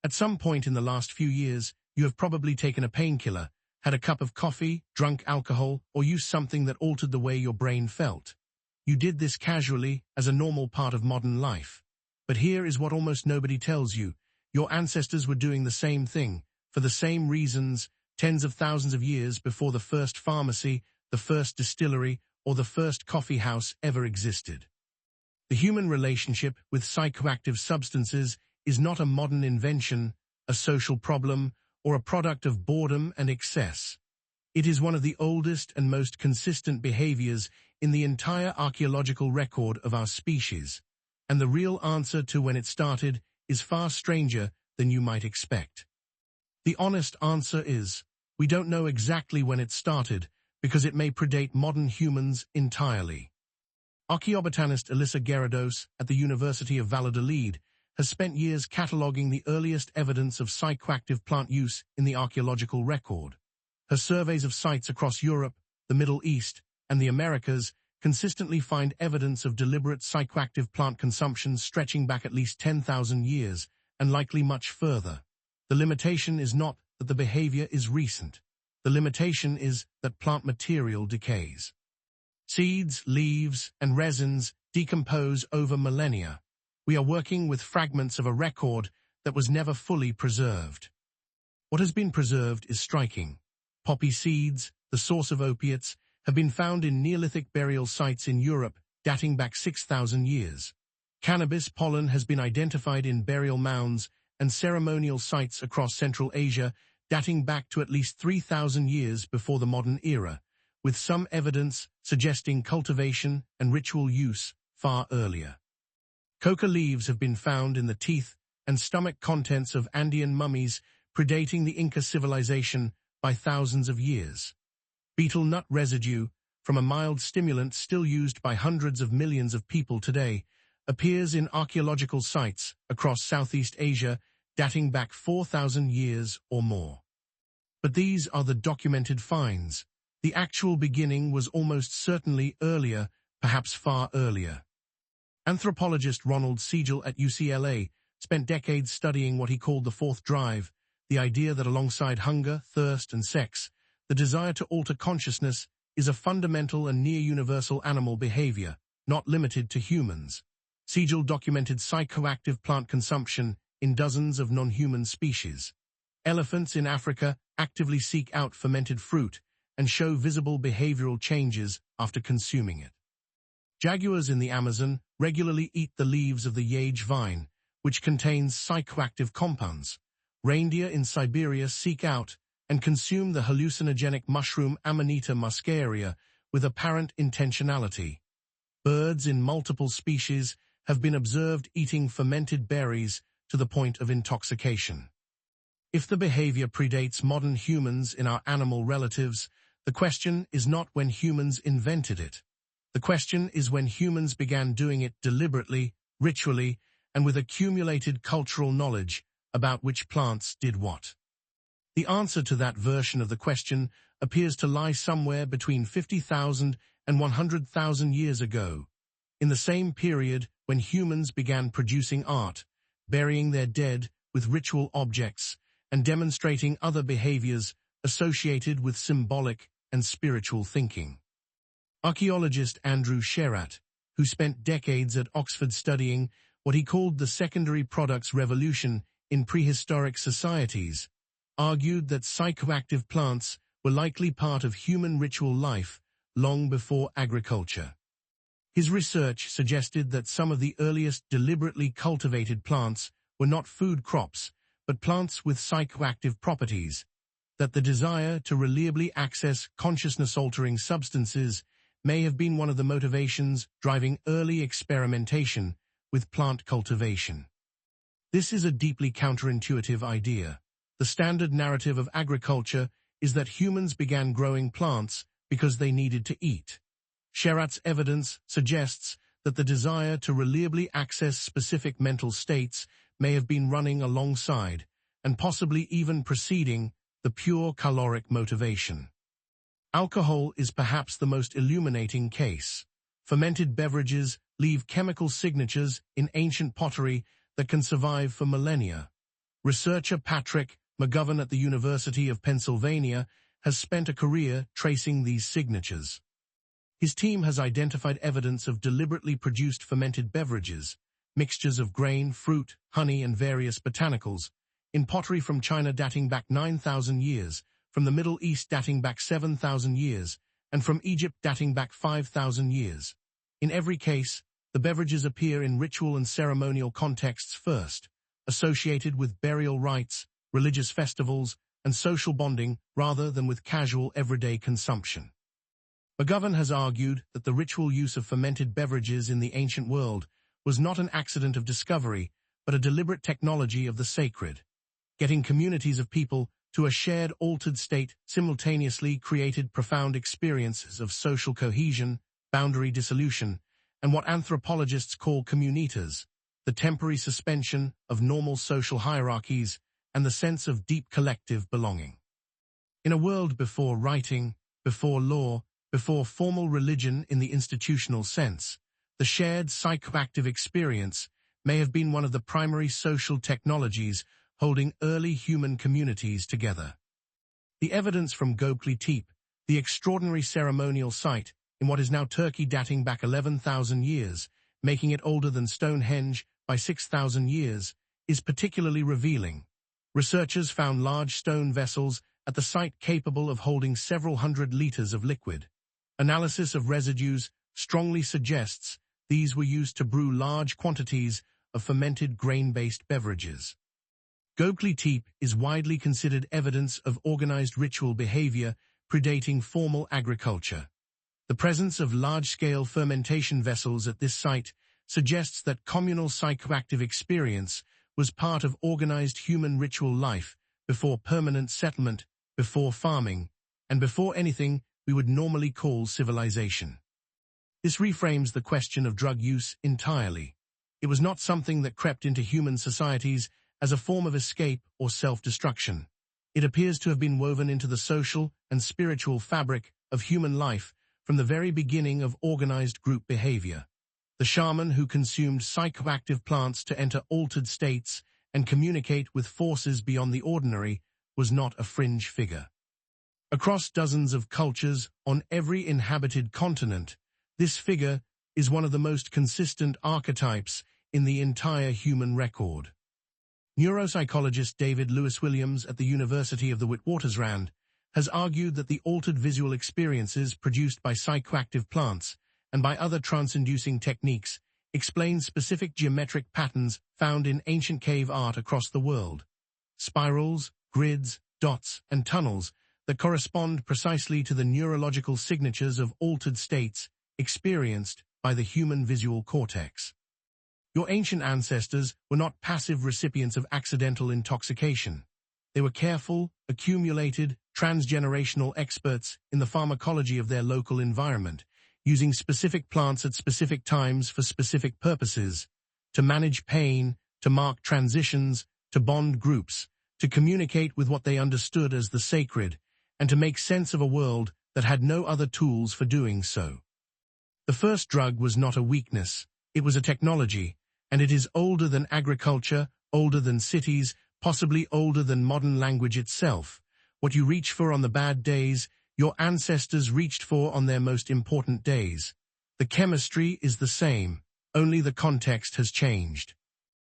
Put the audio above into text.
At some point in the last few years, you have probably taken a painkiller, had a cup of coffee, drunk alcohol, or used something that altered the way your brain felt. You did this casually, as a normal part of modern life. But here is what almost nobody tells you. Your ancestors were doing the same thing, for the same reasons, tens of thousands of years before the first pharmacy, the first distillery, or the first coffee house ever existed. The human relationship with psychoactive substances is not a modern invention, a social problem, or a product of boredom and excess. It is one of the oldest and most consistent behaviors in the entire archaeological record of our species, and the real answer to when it started is far stranger than you might expect. The honest answer is, we don't know exactly when it started, because it may predate modern humans entirely. Archaeobotanist Elisa Guerra-Doce at the University of Valladolid has spent years cataloguing the earliest evidence of psychoactive plant use in the archaeological record. Her surveys of sites across Europe, the Middle East, and the Americas consistently find evidence of deliberate psychoactive plant consumption stretching back at least 10,000 years, and likely much further. The limitation is not that the behavior is recent. The limitation is that plant material decays. Seeds, leaves, and resins decompose over millennia. We are working with fragments of a record that was never fully preserved. What has been preserved is striking. Poppy seeds, the source of opiates, have been found in Neolithic burial sites in Europe, dating back 6,000 years. Cannabis pollen has been identified in burial mounds and ceremonial sites across Central Asia, dating back to at least 3,000 years before the modern era, with some evidence suggesting cultivation and ritual use far earlier. Coca leaves have been found in the teeth and stomach contents of Andean mummies predating the Inca civilization by thousands of years. Betel nut residue, from a mild stimulant still used by hundreds of millions of people today, appears in archaeological sites across Southeast Asia dating back 4,000 years or more. But these are the documented finds. The actual beginning was almost certainly earlier, perhaps far earlier. Anthropologist Ronald Siegel at UCLA spent decades studying what he called the fourth drive, the idea that alongside hunger, thirst, and sex, the desire to alter consciousness is a fundamental and near-universal animal behavior, not limited to humans. Siegel documented psychoactive plant consumption in dozens of non-human species. Elephants in Africa actively seek out fermented fruit and show visible behavioral changes after consuming it. Jaguars in the Amazon regularly eat the leaves of the yage vine, which contains psychoactive compounds. Reindeer in Siberia seek out and consume the hallucinogenic mushroom Amanita muscaria with apparent intentionality. Birds in multiple species have been observed eating fermented berries to the point of intoxication. If the behavior predates modern humans in our animal relatives, the question is not when humans invented it. The question is when humans began doing it deliberately, ritually, and with accumulated cultural knowledge about which plants did what. The answer to that version of the question appears to lie somewhere between 50,000 and 100,000 years ago, in the same period when humans began producing art, burying their dead with ritual objects, and demonstrating other behaviors associated with symbolic and spiritual thinking. Archaeologist Andrew Sherratt, who spent decades at Oxford studying what he called the secondary products revolution in prehistoric societies, argued that psychoactive plants were likely part of human ritual life long before agriculture. His research suggested that some of the earliest deliberately cultivated plants were not food crops, but plants with psychoactive properties, that the desire to reliably access consciousness-altering substances may have been one of the motivations driving early experimentation with plant cultivation. This is a deeply counterintuitive idea. The standard narrative of agriculture is that humans began growing plants because they needed to eat. Sherratt's evidence suggests that the desire to reliably access specific mental states may have been running alongside, and possibly even preceding, the pure caloric motivation. Alcohol is perhaps the most illuminating case. Fermented beverages leave chemical signatures in ancient pottery that can survive for millennia. Researcher Patrick McGovern at the University of Pennsylvania has spent a career tracing these signatures. His team has identified evidence of deliberately produced fermented beverages, mixtures of grain, fruit, honey, and various botanicals, in pottery from China dating back 9,000 years, from the Middle East dating back 7,000 years, and from Egypt dating back 5,000 years. In every case, the beverages appear in ritual and ceremonial contexts first, associated with burial rites, religious festivals, and social bonding rather than with casual everyday consumption. McGovern has argued that the ritual use of fermented beverages in the ancient world was not an accident of discovery, but a deliberate technology of the sacred. Getting communities of people to a shared altered state simultaneously created profound experiences of social cohesion, boundary dissolution, and what anthropologists call communitas, the temporary suspension of normal social hierarchies and the sense of deep collective belonging. In a world before writing, before law, before formal religion in the institutional sense, the shared psychoactive experience may have been one of the primary social technologies holding early human communities together. The evidence from Göbekli Tepe, the extraordinary ceremonial site in what is now Turkey dating back 11,000 years, making it older than Stonehenge by 6,000 years, is particularly revealing. Researchers found large stone vessels at the site capable of holding several hundred liters of liquid. Analysis of residues strongly suggests these were used to brew large quantities of fermented grain-based beverages. Göbekli Tepe is widely considered evidence of organized ritual behavior predating formal agriculture. The presence of large-scale fermentation vessels at this site suggests that communal psychoactive experience was part of organized human ritual life before permanent settlement, before farming, and before anything we would normally call civilization. This reframes the question of drug use entirely. It was not something that crept into human societies as a form of escape or self-destruction. It appears to have been woven into the social and spiritual fabric of human life from the very beginning of organized group behavior. The shaman who consumed psychoactive plants to enter altered states and communicate with forces beyond the ordinary was not a fringe figure. Across dozens of cultures on every inhabited continent, this figure is one of the most consistent archetypes in the entire human record. Neuropsychologist David Lewis Williams at the University of the Witwatersrand has argued that the altered visual experiences produced by psychoactive plants and by other trance-inducing techniques explain specific geometric patterns found in ancient cave art across the world. Spirals, grids, dots, and tunnels that correspond precisely to the neurological signatures of altered states experienced by the human visual cortex. Your ancient ancestors were not passive recipients of accidental intoxication. They were careful, accumulated, transgenerational experts in the pharmacology of their local environment, using specific plants at specific times for specific purposes, to manage pain, to mark transitions, to bond groups, to communicate with what they understood as the sacred, and to make sense of a world that had no other tools for doing so. The first drug was not a weakness, it was a technology, and it is older than agriculture, older than cities, possibly older than modern language itself. What you reach for on the bad days, your ancestors reached for on their most important days. The chemistry is the same, only the context has changed.